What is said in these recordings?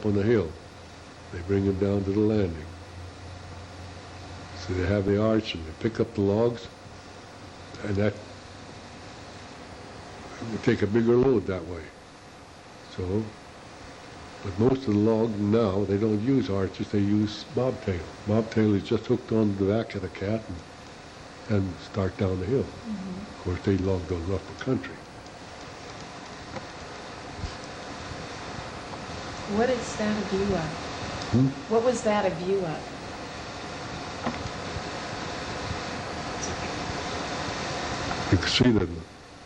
up on the hill. They bring them down to the landing. So they have the arch and they pick up the logs, and that would take a bigger load that way. So, but most of the logs now, they don't use arches, they use bobtail. Bobtail is just hooked on the back of the cat and start down the hill. Of course, they log those rougher country. What is that a view of? What was that a view of? You can see the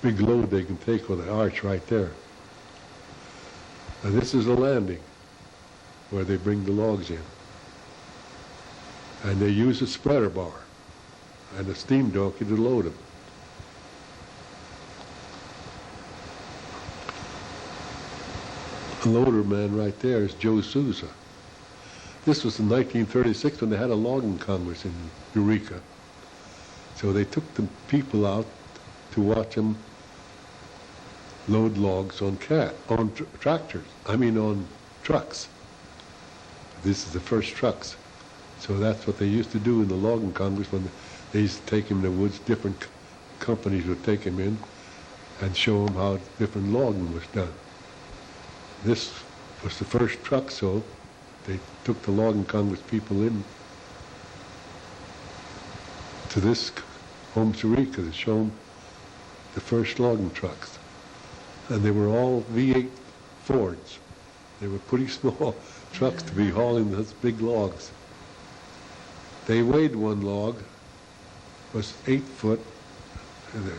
big load they can take with the arch right there. And this is the landing where they bring the logs in. And they use a spreader bar and a steam donkey to load them. The loader man right there is Joe Souza. This was in 1936 when they had a logging congress in Eureka. So they took the people out to watch them load logs on tractors. On trucks. This is the first trucks. So that's what they used to do in the logging congress when they used to take him in the woods. Different companies would take him in and show him how different logging was done. This was the first truck, so they took the logging congress people in to this home to Eureka to show them the first logging trucks. And they were all V8 Fords. They were pretty small trucks to be hauling those big logs. They weighed one log, was 8 foot, and the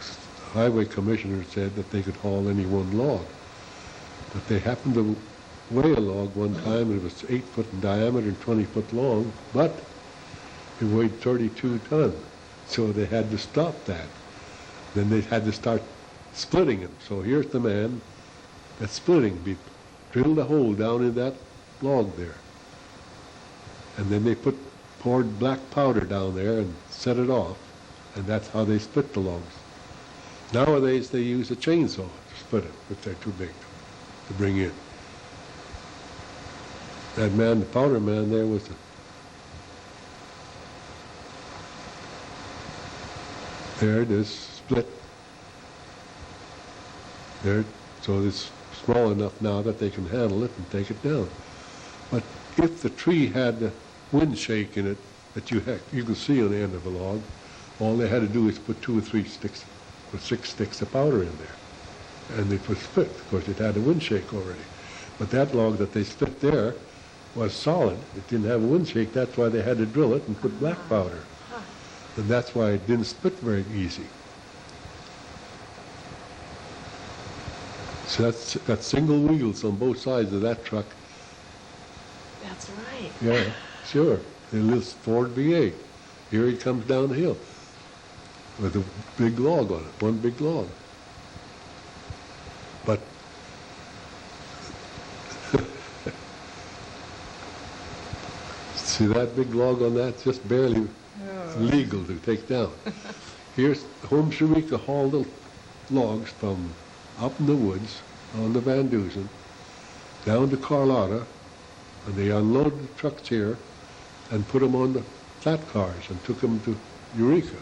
highway commissioner said that they could haul any one log. But they happened to weigh a log one time, and it was 8 foot in diameter and 20 foot long, but it weighed 32 tons. So they had to stop that. Then they had to start splitting it. So here's the man that's splitting. They drilled a hole down in that log there. And then they poured black powder down there and set it off. And that's how they split the logs. Nowadays they use a chainsaw to split it if they're too big to bring in. That man, the powder man there, was there it is, split. There, so it's small enough now that they can handle it and take it down. But if the tree had the wind shake in it that you can see on the end of a log, all they had to do is put 2 or 3 sticks, or 6 sticks of powder in there. And it was split. Of course, it had a wind shake already. But that log that they split there was solid. It didn't have a wind shake. That's why they had to drill it and put black powder. And that's why it didn't split very easy. So that's got single wheels on both sides of that truck. That's right. Yeah, sure. The little Ford V8. Here he comes down the hill with a big log on it, one big log. But see that big log on that? Just barely legal to take down. Here's home Eureka hauled the logs from up in the woods on the Van Duzen down to Carlotta, and they unloaded the trucks here and put them on the flat cars and took them to Eureka,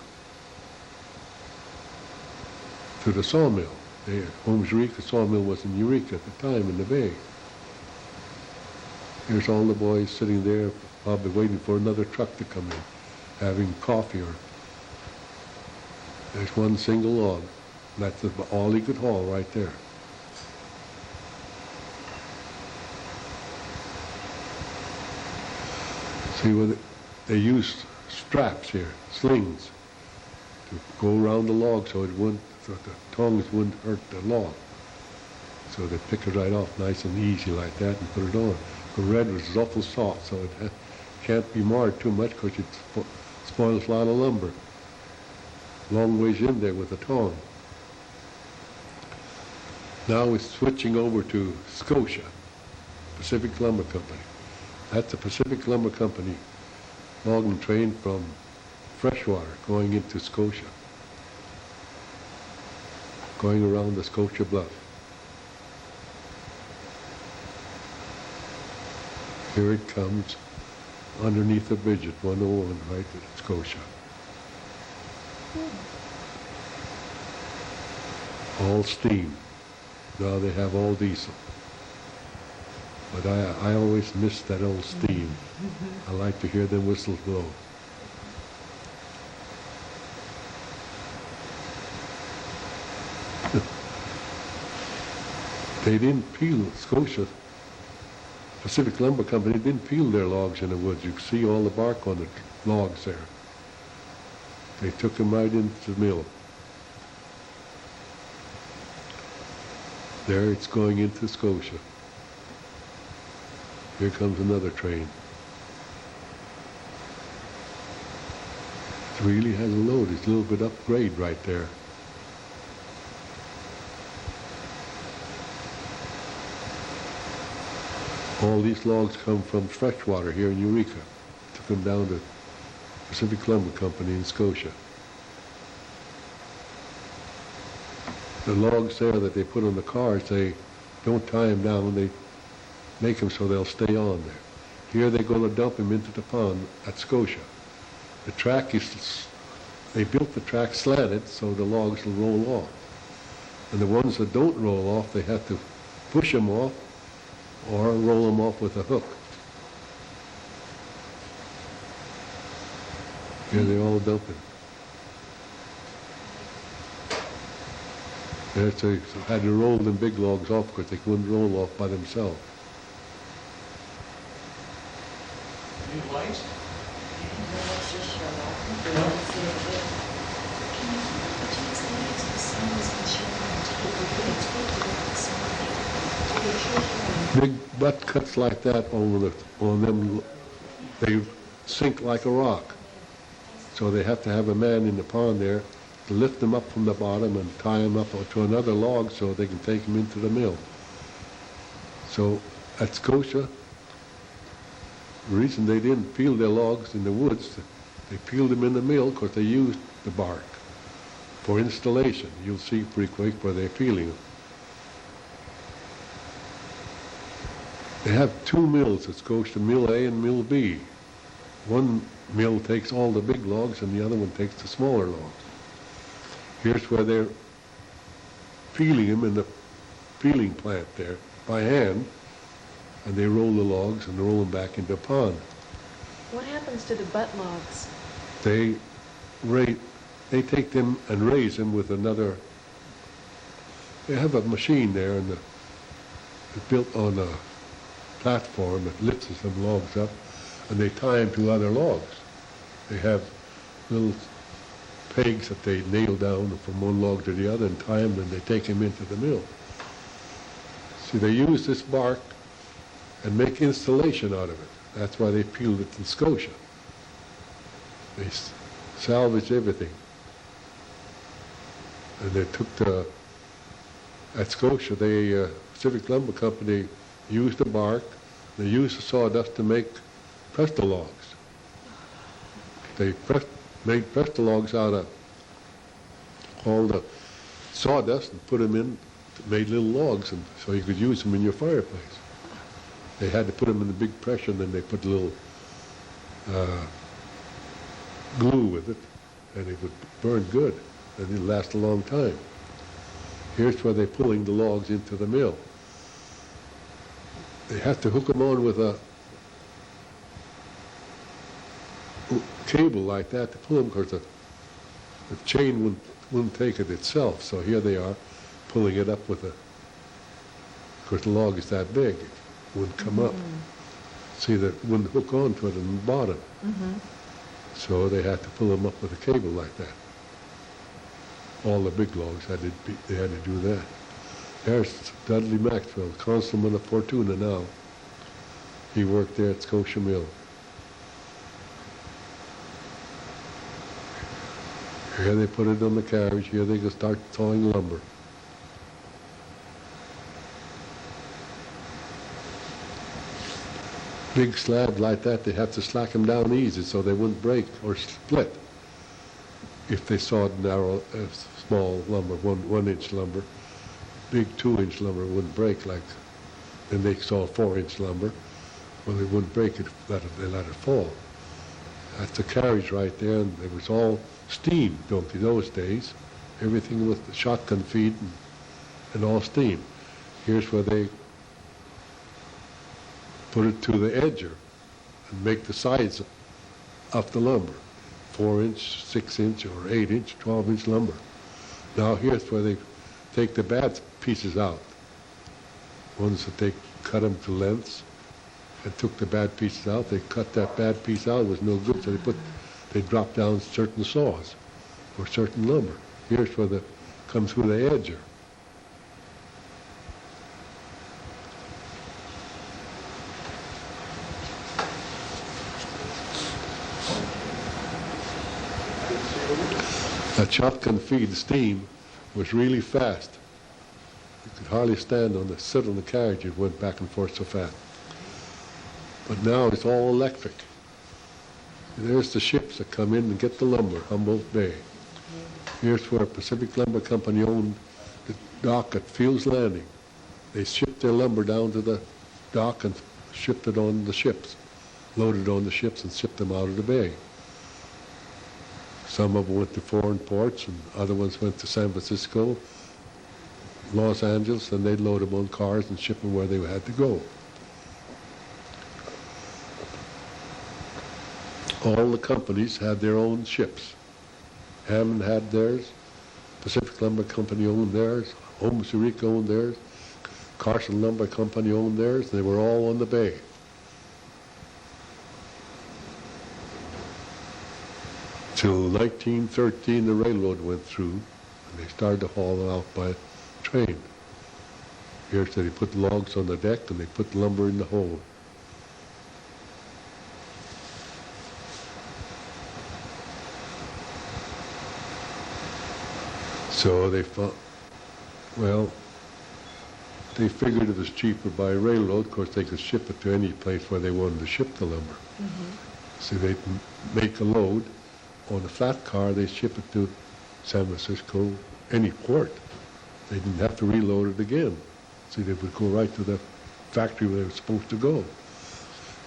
to the sawmill. Holmes Eureka sawmill was in Eureka at the time in the bay. Here's all the boys sitting there, probably waiting for another truck to come in, having coffee, or there's one single log. That's all he could haul right there. See, they used straps here, slings, to go around the log so the tongues wouldn't hurt the log. So they pick it right off nice and easy like that and put it on. The red was awful soft, so it can't be marred too much because it spoils a lot of lumber. Long ways in there with the tong. Now we're switching over to Scotia, Pacific Lumber Company. That's the Pacific Lumber Company logging train from Freshwater going into Scotia, going around the Scotia Bluff. Here it comes underneath the bridge at 101 right at Scotia. All steam. Now they have all diesel. But I always miss that old steam. I like to hear them whistles blow. They didn't peel Scotia. Pacific Lumber Company didn't peel their logs in the woods. You can see all the bark on the logs there. They took them right into the mill. There it's going into Scotia. Here comes another train. It really has a load. It's a little bit upgrade right there. All these logs come from freshwater here in Eureka. Took them down to Pacific Lumber Company in Scotia. The logs there that they put on the cars, they don't tie them down. They make them so they'll stay on there. Here they're going to dump them into the pond at Scotia. The track is, they built the track slanted so the logs will roll off. And the ones that don't roll off, they have to push them off or roll them off with a hook. Here they're all dumping. They had to roll them big logs off because they couldn't roll off by themselves. Need lights? Big butt cuts like that on them, they sink like a rock. So they have to have a man in the pond there to lift them up from the bottom and tie them up to another log so they can take them into the mill. So at Scotia, the reason they didn't peel their logs in the woods, they peeled them in the mill because they used the bark for installation. You'll see pretty quick where they're peeling them. They have two mills at Scotia, Mill A and Mill B. One mill takes all the big logs and the other one takes the smaller logs. Here's where they're peeling them in the peeling plant there by hand, and they roll the logs and roll them back into a pond. What happens to the butt logs? They take them and raise them with another. They have a machine there, and it's built on a platform that lifts some logs up, and they tie them to other logs. They have little pegs that they nail down from one log to the other and tie them, and they take them into the mill. See, they use this bark and make insulation out of it. That's why they peeled it in Scotia. They salvaged everything. And they took at Scotia, Pacific Lumber Company used the bark, they used the sawdust to make Presto logs. They made Presto logs out of all the sawdust and put them in, made little logs, and so you could use them in your fireplace. They had to put them in the big pressure, and then they put a little glue with it, and it would burn good, and it'd last a long time. Here's where they're pulling the logs into the mill. They have to hook them on with a cable like that to pull them, because the chain wouldn't take it itself. So here they are pulling it up with because the log is that big, it wouldn't come up. See, that wouldn't hook onto it in the bottom. So they had to pull them up with a cable like that. All the big logs they had to do that. There's Dudley Maxwell, constable of Fortuna now. He worked there at Scotia Mill. Here they put it on the carriage. Here they can start sawing lumber. Big slabs like that, they have to slack them down easy so they wouldn't break or split if they sawed narrow, small lumber, 1 inch lumber. Big 2 inch lumber wouldn't break like, then they saw 4 inch lumber. Well, they wouldn't break it if they let it fall. That's the carriage right there, and it was all steam built in those days. Everything with the shotgun feed and all steam. Here's where they put it to the edger and make the sides of the lumber. 4-inch, 6-inch, or 8-inch, 12-inch lumber. Now here's where they take the bad pieces out. Ones that they cut them to lengths and took the bad pieces out. They cut that bad piece out. It was no good, so they dropped down certain saws or certain lumber. Here's where the comes through the edger. That shotgun feed steam was really fast. You could hardly sit on the carriage. It went back and forth so fast. But now it's all electric. There's the ships that come in and get the lumber, Humboldt Bay. Here's where Pacific Lumber Company owned the dock at Fields Landing. They shipped their lumber down to the dock and shipped it on the ships, loaded on the ships and shipped them out of the bay. Some of them went to foreign ports, and other ones went to San Francisco, Los Angeles, and they'd load them on cars and ship them where they had to go. All the companies had their own ships. Hammond had theirs, Pacific Lumber Company owned theirs, Homes of Eureka owned theirs, Carson Lumber Company owned theirs. They were all on the bay. Till 1913, the railroad went through, and they started to haul it out by train. Here's where they put logs on the deck, and they put lumber in the hole. So they thought, well, they figured it was cheaper by railroad. Of course, they could ship it to any place where they wanted to ship the lumber. Mm-hmm. So they'd make a load. On a flat car, they ship it to San Francisco, any port. They didn't have to reload it again. So they would go right to the factory where they were supposed to go.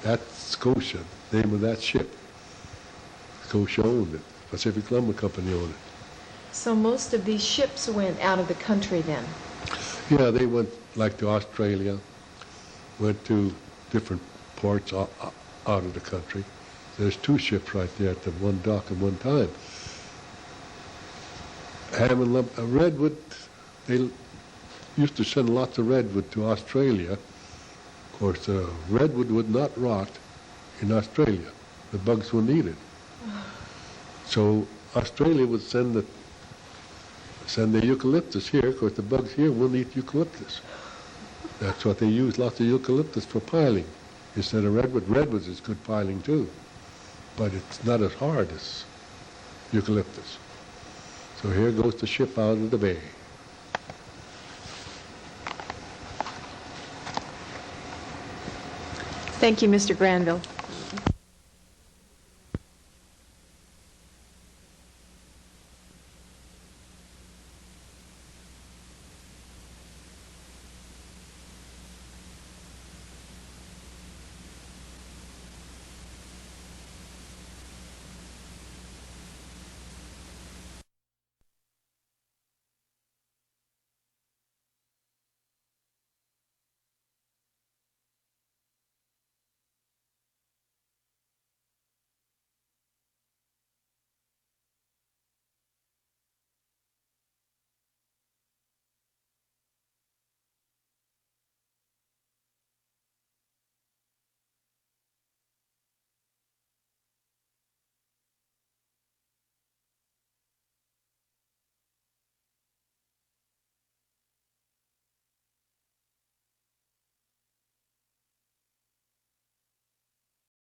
That's Scotia, name of that ship. Scotia owned it. Pacific Lumber Company owned it. So most of these ships went out of the country then? Yeah, they went like to Australia, went to different ports out of the country. There's two ships right there at the one dock at one time. Redwood, they used to send lots of redwood to Australia. Of course, redwood would not rot in Australia. The bugs wouldn't eat it. So Australia would send the eucalyptus here. Of course, the bugs here wouldn't eat eucalyptus. That's what they use, lots of eucalyptus for piling instead of redwood. Redwood is good piling too, but it's not as hard as eucalyptus. So here goes the ship out of the bay. Thank you, Mr. Granville.